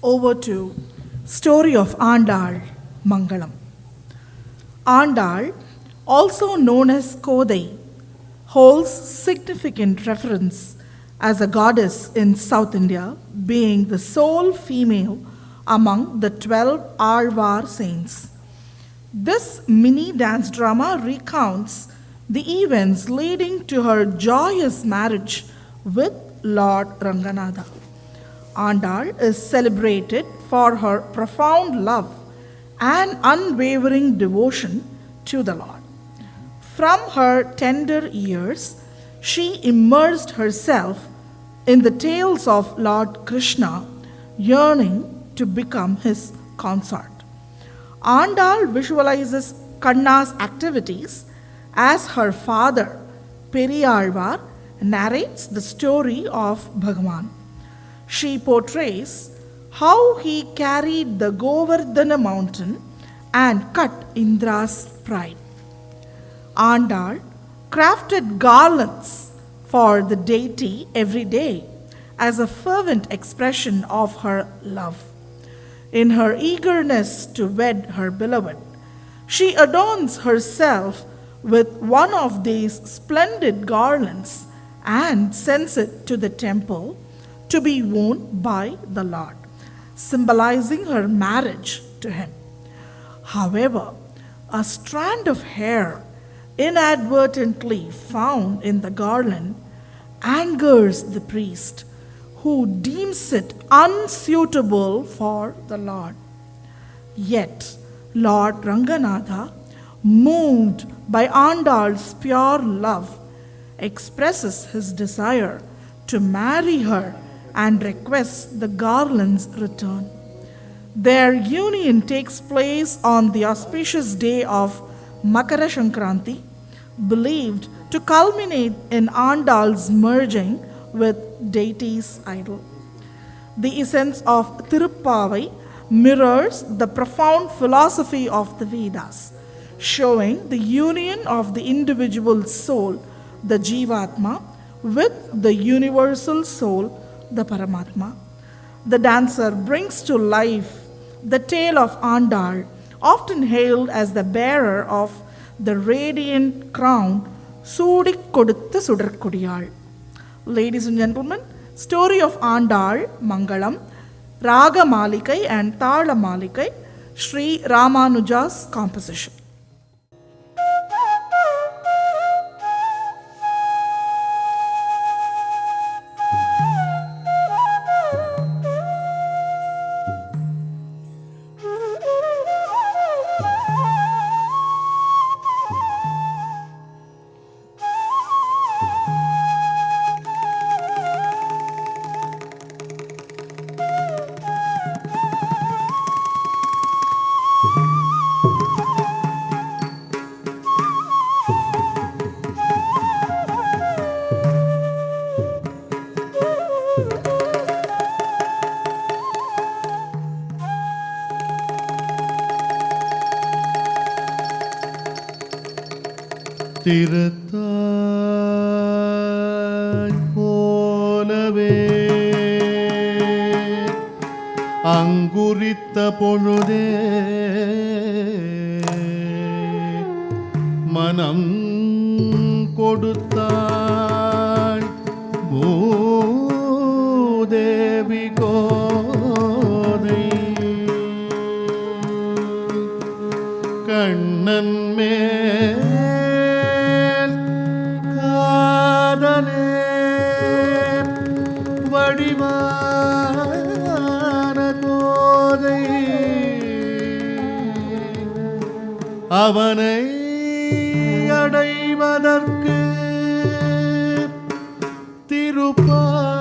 Over to story of Andal Mangalam. Andal, also known as Kodai, holds significant reference as a goddess in South India, being the sole female among the 12 Alvar saints. This mini dance drama recounts the events leading to her joyous marriage with Lord Ranganatha. Andal is celebrated for her profound love and unwavering devotion to the Lord. From her tender years, she immersed herself in the tales of Lord Krishna, yearning to become his consort. Andal visualizes Kanna's activities as her father, Periyalvar, narrates the story of Bhagavan. She portrays how he carried the Govardhana mountain and cut Indra's pride. Andal crafted garlands for the deity every day as a fervent expression of her love. In her eagerness to wed her beloved, she adorns herself with one of these splendid garlands and sends it to the temple to be worn by the Lord, symbolizing her marriage to him. However, a strand of hair inadvertently found in the garland angers the priest, who deems it unsuitable for the Lord. Yet, Lord Ranganatha, moved by Andal's pure love, expresses his desire to marry her and requests the garland's return. Their union takes place on the auspicious day of Makara Sankranti, believed to culminate in Andal's merging with deity's idol. The essence of Tiruppavai mirrors the profound philosophy of the Vedas, showing the union of the individual soul, the Jivatma, with the universal soul, the Paramatma. The dancer brings to life the tale of Andal, often hailed as the bearer of the radiant crown, Sudik Kodutha Sudarkudiyal. Ladies and gentlemen, story of Andal Mangalam, Raga Malikai and Tala Malikai, Sri Ramanuja's composition. திருத்தாய் போலவே அங்குரித்த பொழுதே மனம் கொடுத்தாய் மூதேவி கோதை கண்ணன் மேல் வடிவான கோதை அவனை அடைவதற்கு திருப்பாவை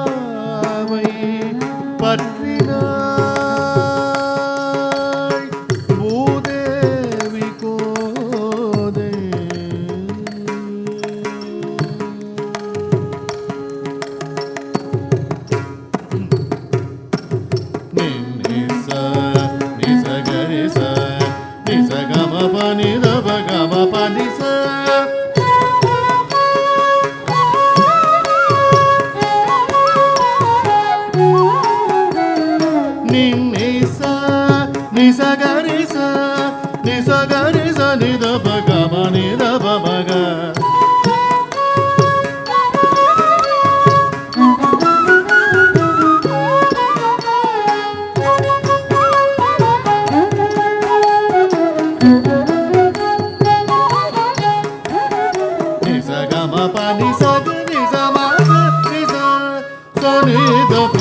பற்றினாய் பூதேவி கோதை నిన్నిస నిసగరిస నిసగరిస నిదపగ నిదపగ నిసగమ పని సగ నిసమ నిస సనిదప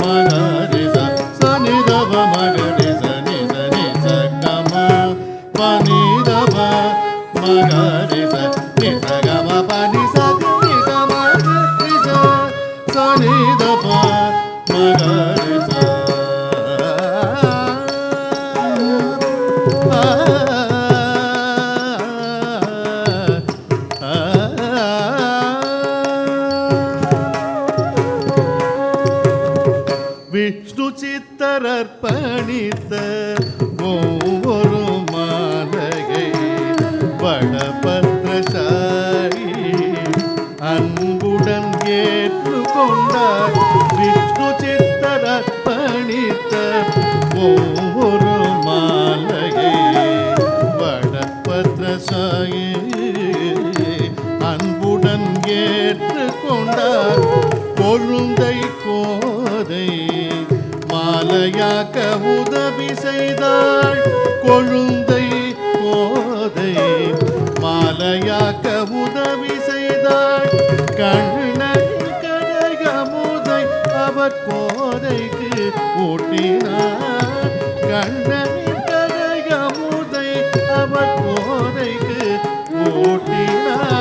మగరిస సనిదప మగరిస నిస నిసగమ పనిదప మగరిస నిసగమ పని సగ నిసమ నిస సనిదప మగరిస விஷ்ணு சித்தரர்ப்பணித்த ஒவ்வொரு மாலையை வடபத்ரசாயி அன்புடன் ஏற்றுக்கொண்டார். விஷ்ணு சித்தரர்ப்பணித்த ஒவ்வொரு மாலையை வடபத்ரசாயி அன்புடன் ஏற்றுக்கொண்டார். கொழுந்தை கோதை மாலையாக்க உதவி செய்தாள். கொழுந்தை கோதை மாலையாக்க உதவி செய்தாள். கண்ணனின் கனகமுதை அவர் கோதைக்கு ஊட்டினார். கண்ணனின் கனகமுதை அவர் கோதைக்கு ஊட்டினார்.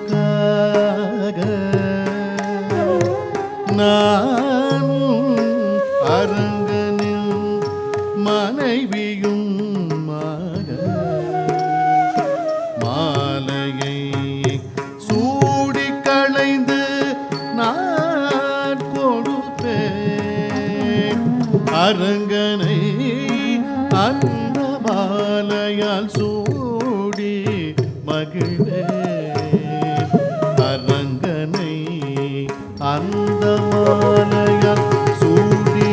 அழகுக்காக நான் அரங்கனில் மனைவியும் மாலையை சூடி களைந்து நான் கொடுப்பேன் அரங்கனை அந்த மாலையால் சூடி மகிழ்வேன் அரங்கனை அந்த மாலையால் சூடி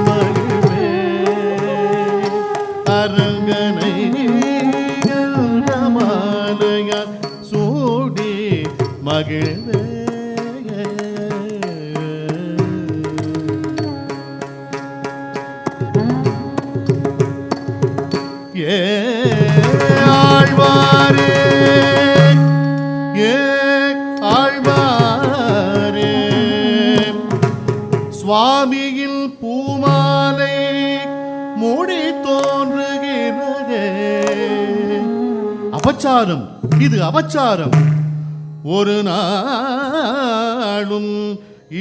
மகிழ்வேன் அரங்கனை அந்த மாலையால் சூடி மகிழ்வேன் ஆழ்வாரே ஆழ்வாரே சுவாமியில் பூமாலை மூடி தோன்றுகிறதே அபச்சாரம், இது அபச்சாரம். ஒரு நாளும்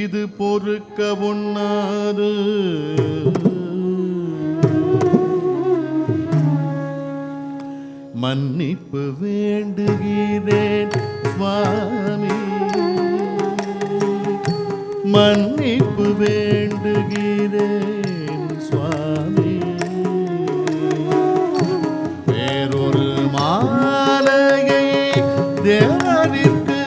இது பொறுக்க ஒண்ணாது. மன்னிப்பு வேண்டுகிறேன் சுவாமி, மன்னிப்பு வேண்டுகிறேன் சுவாமி. வேறொரு மாலையை தேவரிற்கு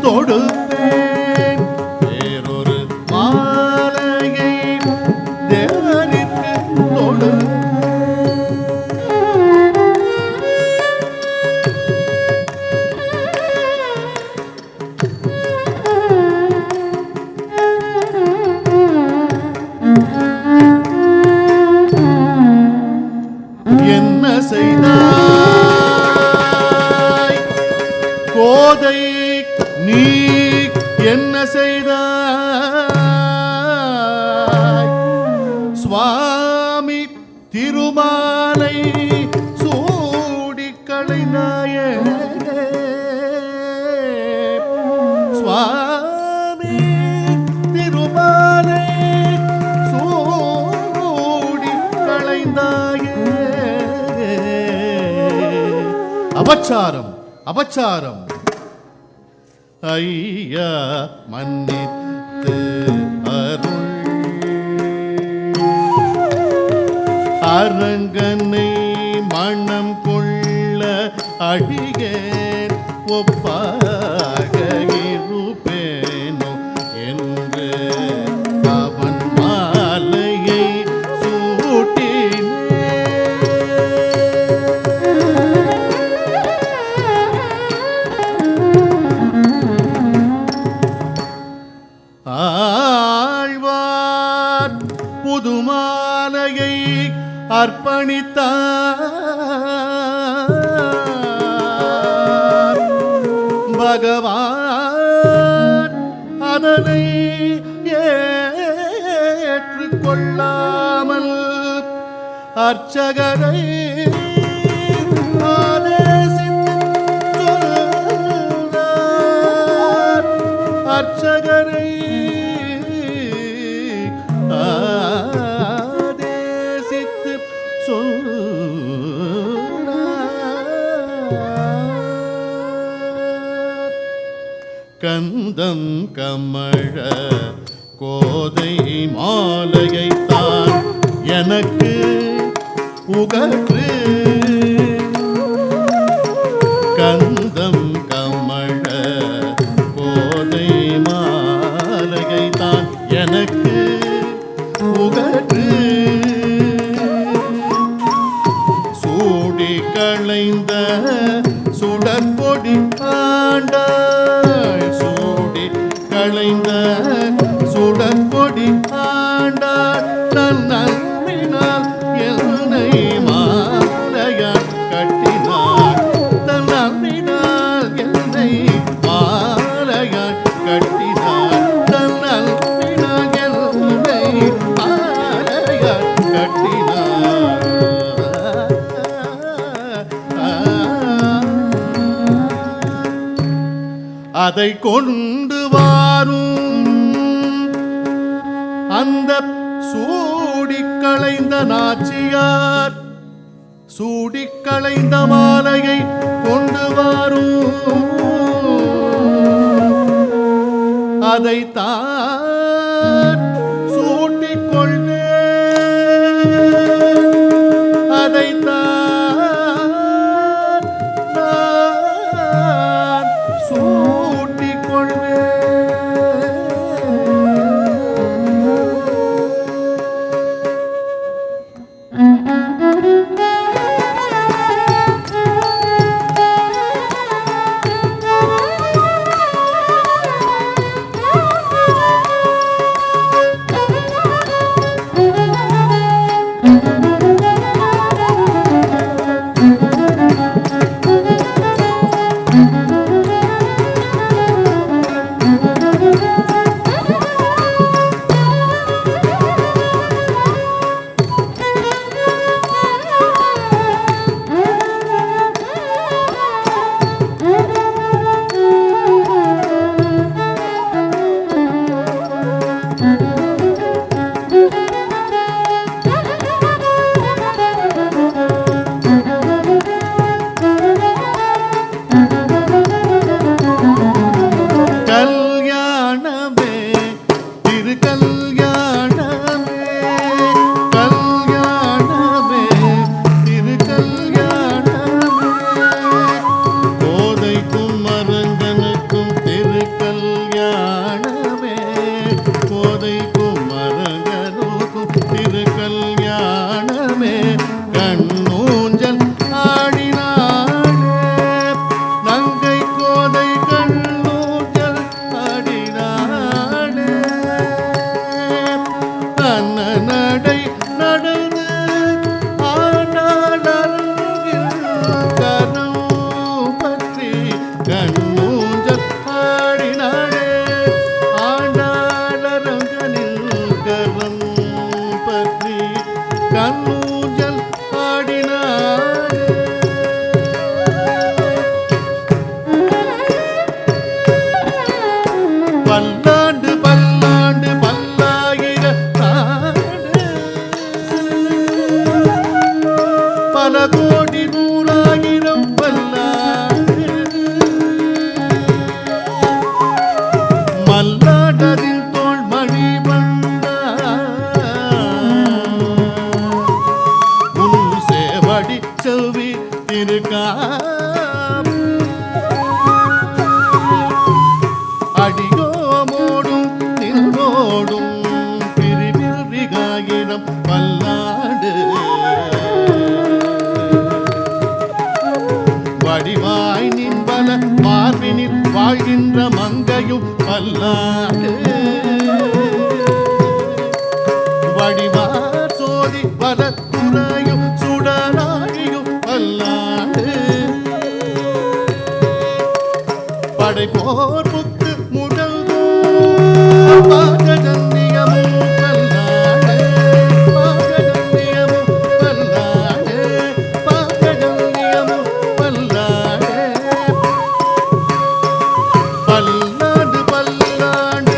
தொடுப்பேன், வேறொரு மாலையை தேவரிற்கு தொடுப்பேன். என்ன செய்தாய் கோதை நீ, என்ன செய்தாய் சுவாமி திருமாலை சூடி களைந்தாயே சுவாமி திருமாலை சூடி களைந்தாயே. அபச்சாரம், அபச்சாரம். ஐயா மன்னித்து அருள், அரங்கனை மனம் கொள்ள அடியேன் ஒப்பாக இருப்பேனோ என்று அவன் மாலையை சூட்டினேன். ஆழ்வார் புதுமாலையை அர்ப்பணித்தார், பகவான் அதனை ஏற்றுக்கொள்ளாமல் அர்ச்சகரை அர்ச்சகரை ஆதேசித்து சொன்னார். கந்தம் கமழ கோதை மாலையை தான் எனக்கு உகற்று கந்தம் கமழ கோதை மாலையை தான் எனக்கு உகற்று சூடி களைந்த சுடற்பொடி ஆண்டாள் சூடி களைந்த சுடற்பொடி ஆண்டாள் நன்மினால் என்னை மாலையால் கட்டினாள் தன்னினால் என்னை மாலையால் கட்டினாள் தன்னினால் என்னை மாலையால் கட்டினாள் அதை கொண்டு வாரும் அந்த சூடிக் களைந்த நாச்சியார் சூடிக் களைந்த மாலையை கொண்டு வாரும் அதை தான் சூட்டிக் கொள்வே அதை தான் நான் சூட்டிக் கொள்வே பல்லாண்டு பல்லாண்டு பல்லாயிரத்தாண்டு பல கோடி நூறாயிரம் பல்லாண்டு மல்லாடதில் தோள் மணி வந்தா உன் சேவடி செவ்வி இருக்கா அடியோமோடும் நின்றோடும் பிரிவில் ரிகாயிரம் பல்லாண்டு வடிவாய் நின்பல மார்பினில் வாழ்கின்ற மங்கையும் பல்லாண்டு வடிவார் சோதி பல துறையும் சுடராழியும் பல்லாண்டு படைப்போர் புக்கு முதல் பாகஜன்யமும் பல்லாண்டு பாகஜன்யமும் பல்லாண்டு பாகஜன்யமும் பல்லாண்டு பல்லாண்டு பல்லாண்டு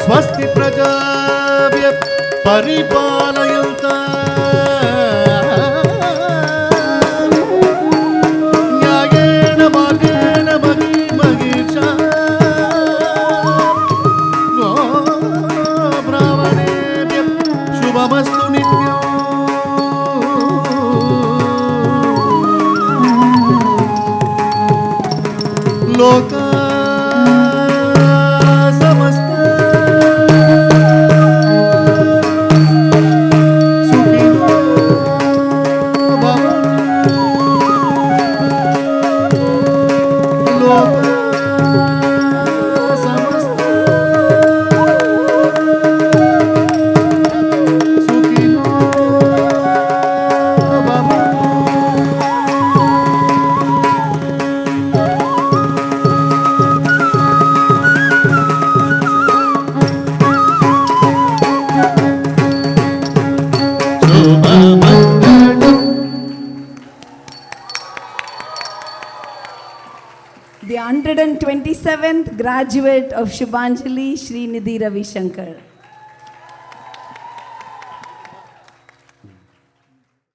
स्वस्ति प्रजाभ्य परिपालयन्ता न्यायेन मार्गेण महीमहीषा ब्राह्मणेभ्यः शुभमस्तु नित्यम् लोका समस्त सुखिनो भवन्तु लोका समस्त सुखिनो भवन्तु The 127th graduate of Shubhanjali, Srinidhi Ravi Shankar.